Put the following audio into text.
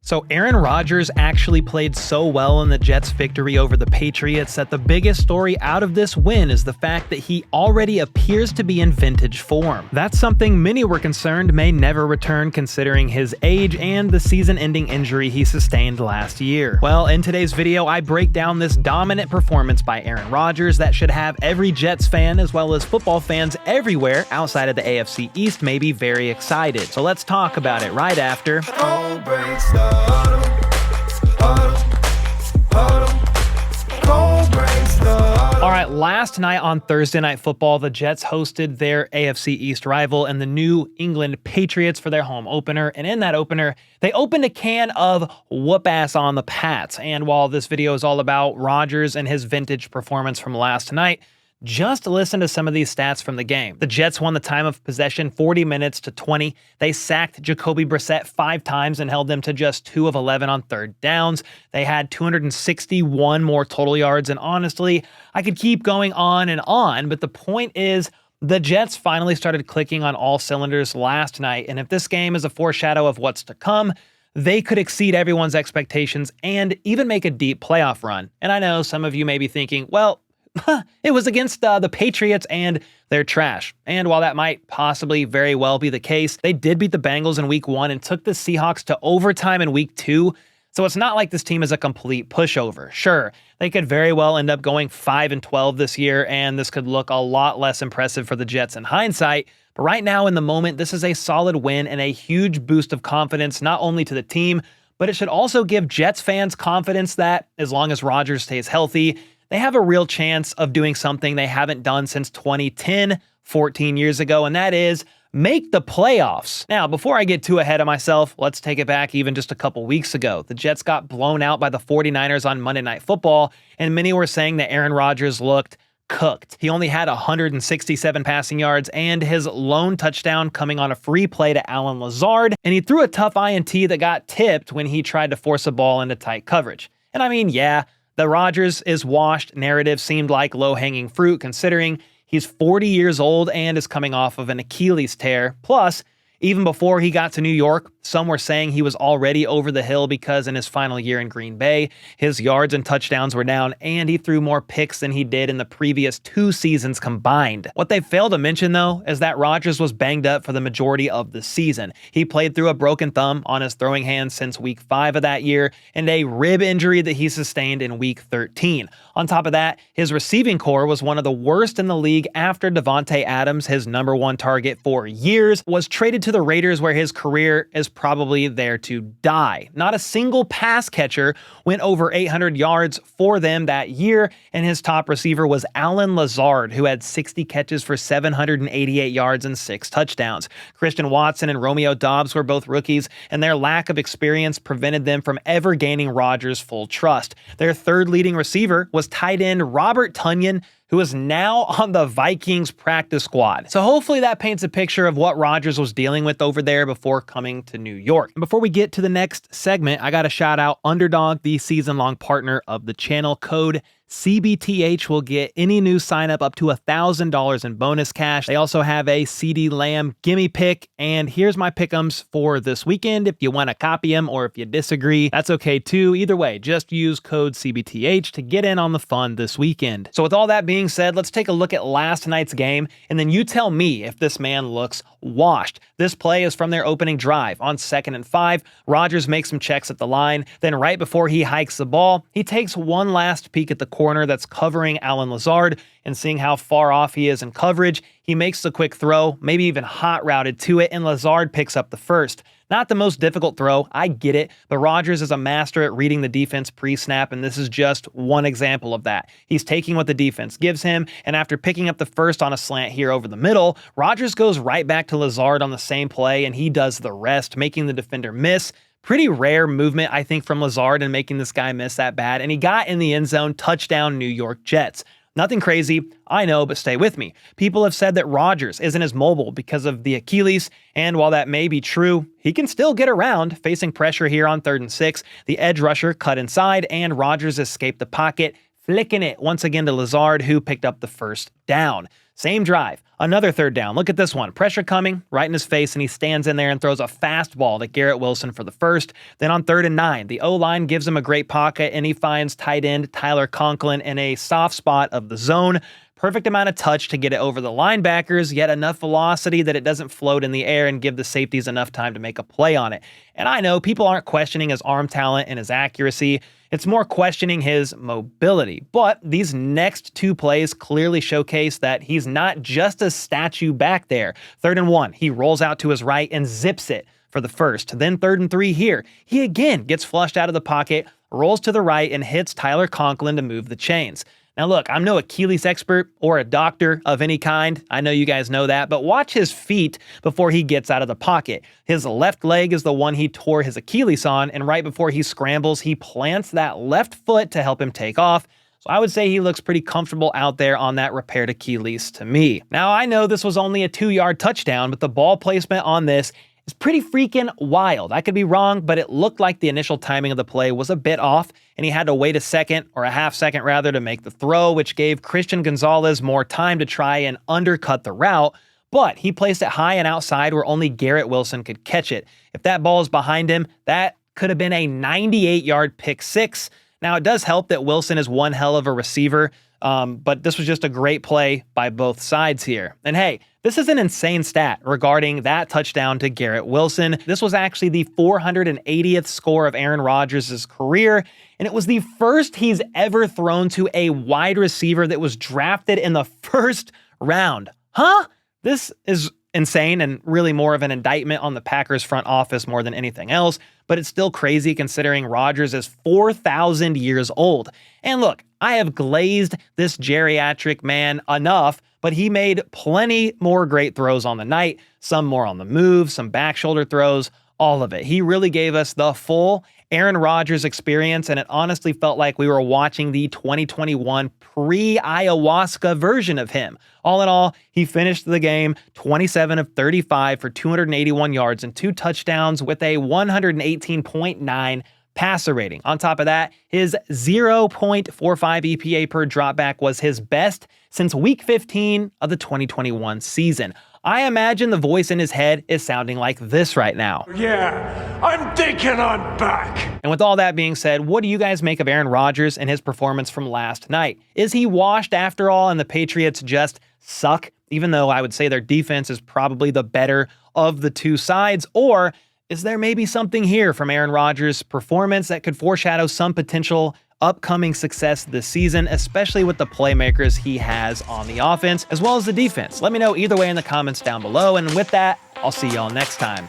So Aaron Rodgers actually played so well in the Jets' victory over the Patriots that the biggest story out of this win is the fact that he already appears to be in vintage form. That's something many were concerned may never return considering his age and the season-ending injury he sustained last year. Well, in today's video, I break down this dominant performance by Aaron Rodgers that should have every Jets fan as well as football fans everywhere outside of the AFC East may be very excited. So let's talk about it right after. Alright, last night on Thursday Night Football, the Jets hosted their AFC East rival and the New England Patriots for their home opener, and in that opener, they opened a can of whoop-ass on the Pats. And while this video is all about Rodgers and his vintage performance from last night, just listen to some of these stats from the game. The Jets won the time of possession 40 minutes to 20. They sacked Jacoby Brissett 5 times and held them to just 2 of 11 on third downs. They had 261 more total yards, and honestly, I could keep going on, but the point is, the Jets finally started clicking on all cylinders last night, and if this game is a foreshadow of what's to come, they could exceed everyone's expectations and even make a deep playoff run. And I know some of you may be thinking, well, it was against the Patriots and they're trash. And while that might possibly very well be the case, they did beat the Bengals in week 1 and took the Seahawks to overtime in week 2. So it's not like this team is a complete pushover. Sure, they could very well end up going 5-12 this year, and this could look a lot less impressive for the Jets in hindsight. But right now in the moment, this is a solid win and a huge boost of confidence, not only to the team, but it should also give Jets fans confidence that as long as Rodgers stays healthy, they have a real chance of doing something they haven't done since 2010, 14 years ago, and that is make the playoffs. Now, before I get too ahead of myself, let's take it back even just a couple weeks ago. The Jets got blown out by the 49ers on Monday Night Football, and many were saying that Aaron Rodgers looked cooked. He only had 167 passing yards and his lone touchdown coming on a free play to Allen Lazard, and he threw a tough INT that got tipped when he tried to force a ball into tight coverage. And I mean, yeah, the Rodgers is washed narrative seemed like low-hanging fruit considering he's 40 years old and is coming off of an Achilles tear. Plus, even before he got to New York, some were saying he was already over the hill because in his final year in Green Bay, his yards and touchdowns were down and he threw more picks than he did in the previous 2 seasons combined. What they failed to mention, though, is that Rodgers was banged up for the majority of the season. He played through a broken thumb on his throwing hand since week 5 of that year and a rib injury that he sustained in week 13. On top of that, his receiving core was one of the worst in the league after Davante Adams, his #1 target for years, was traded to the Raiders where his career is probably there to die. Not a single pass catcher went over 800 yards for them that year, and his top receiver was Allen Lazard, who had 60 catches for 788 yards and 6 touchdowns. Christian Watson and Romeo Doubs were both rookies, and their lack of experience prevented them from ever gaining Rodgers' full trust. Their third leading receiver was tight end Robert Tonyan, who is now on the Vikings practice squad. So hopefully that paints a picture of what Rodgers was dealing with over there before coming to New York. And before we get to the next segment, I got to shout out Underdog, the season-long partner of the channel. Code CBTH will get any new sign up to $1,000 in bonus cash. They also have a CeeDee Lamb gimme pick, and here's my pick'ems for this weekend. If you want to copy them or if you disagree, that's okay too. Either way, just use code CBTH to get in on the fun this weekend. So with all that being said, let's take a look at last night's game, and then you tell me if this man looks washed. This play is from their opening drive. On 2nd and 5, Rodgers makes some checks at the line. Then right before he hikes the ball, he takes one last peek at the corner that's covering Allen Lazard, and seeing how far off he is in coverage, he makes the quick throw, maybe even hot routed to it, and Lazard picks up the first. Not the most difficult throw, I get it, but Rodgers is a master at reading the defense pre-snap, and this is just one example of that. He's taking what the defense gives him, and after picking up the first on a slant here over the middle, Rodgers goes right back to Lazard on the same play, and he does the rest, making the defender miss. Pretty rare movement, I think, from Lazard in making this guy miss that bad, and he got in the end zone, touchdown New York Jets. Nothing crazy, I know, but stay with me. People have said that Rodgers isn't as mobile because of the Achilles, and while that may be true, he can still get around. Facing pressure here on 3rd and 6, the edge rusher cut inside, and Rodgers escaped the pocket, flicking it once again to Lazard, who picked up the first down. Same drive, another third down. Look at this one. Pressure coming right in his face, and he stands in there and throws a fastball to Garrett Wilson for the first. Then on 3rd and 9, the O-line gives him a great pocket, and he finds tight end Tyler Conklin in a soft spot of the zone. Perfect amount of touch to get it over the linebackers, yet enough velocity that it doesn't float in the air and give the safeties enough time to make a play on it. And I know people aren't questioning his arm talent and his accuracy. It's more questioning his mobility. But these next 2 plays clearly showcase that he's not just a statue back there. 3rd and 1, he rolls out to his right and zips it for the first. Then 3rd and 3 here. He again gets flushed out of the pocket, rolls to the right, and hits Tyler Conklin to move the chains. Now look, I'm no Achilles expert or a doctor of any kind. I know you guys know that, but watch his feet before he gets out of the pocket. His left leg is the one he tore his Achilles on, and right before he scrambles, he plants that left foot to help him take off. So I would say he looks pretty comfortable out there on that repaired Achilles to me. Now I know this was only a 2-yard touchdown, but the ball placement on this is pretty freaking wild. I could be wrong, but it looked like the initial timing of the play was a bit off, and he had to wait a second, or a half second rather, to make the throw, which gave Christian Gonzalez more time to try and undercut the route, but he placed it high and outside where only Garrett Wilson could catch it. If that ball is behind him, that could have been a 98-yard pick six. Now, it does help that Wilson is one hell of a receiver, but this was just a great play by both sides here. And hey, this is an insane stat regarding that touchdown to Garrett Wilson. This was actually the 480th score of Aaron Rodgers' career, and it was the first he's ever thrown to a wide receiver that was drafted in the first round. Huh? This is insane and really more of an indictment on the Packers front office more than anything else, but it's still crazy considering Rodgers is 4,000 years old. And look, I have glazed this geriatric man enough, but he made plenty more great throws on the night, some more on the move, some back shoulder throws, all of it. He really gave us the full Aaron Rodgers experience, and it honestly felt like we were watching the 2021 pre-ayahuasca version of him. All in all, he finished the game 27 of 35 for 281 yards and 2 touchdowns with a 118.9 passer rating. On top of that, his 0.45 EPA per dropback was his best since week 15 of the 2021 season. I imagine the voice in his head is sounding like this right now. Yeah, I'm thinking I'm back. And with all that being said, what do you guys make of Aaron Rodgers and his performance from last night? Is he washed after all and the Patriots just suck, even though I would say their defense is probably the better of the two sides? Or is there maybe something here from Aaron Rodgers' performance that could foreshadow some potential upcoming success this season, especially with the playmakers he has on the offense, as well as the defense? Let me know either way in the comments down below. And with that, I'll see y'all next time.